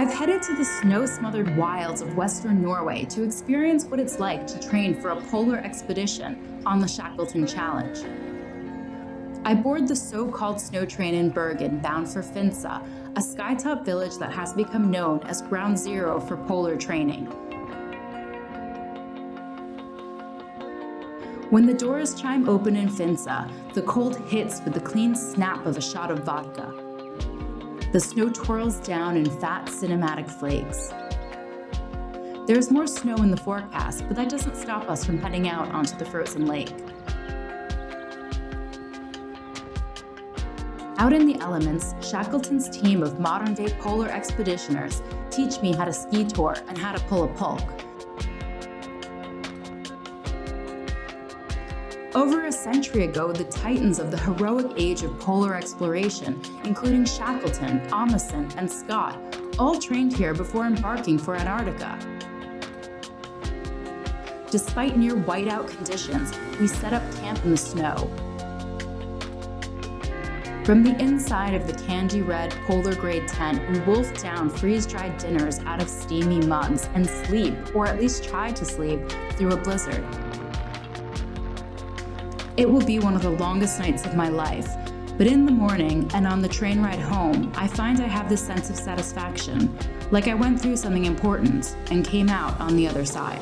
I've headed to the snow-smothered wilds of Western Norway to experience what it's like to train for a polar expedition on the Shackleton Challenge. I board the so-called snow train in Bergen, bound for Finse, a skytop village that has become known as ground zero for polar training. When the doors chime open in Finse, the cold hits with the clean snap of a shot of vodka. The snow twirls down in fat cinematic flakes. There's more snow in the forecast, but that doesn't stop us from heading out onto the frozen lake. Out in the elements, Shackleton's team of modern-day polar expeditioners teach me how to ski tour and how to pull a pulk. Over a century ago, the titans of the heroic age of polar exploration, including Shackleton, Amundsen, and Scott, all trained here before embarking for Antarctica. Despite near whiteout conditions, we set up camp in the snow. From the inside of the candy-red polar-grade tent, we wolf down freeze-dried dinners out of steamy mugs and sleep, or at least try to sleep, through a blizzard. It will be one of the longest nights of my life, but in the morning and on the train ride home, I find I have this sense of satisfaction, like I went through something important and came out on the other side.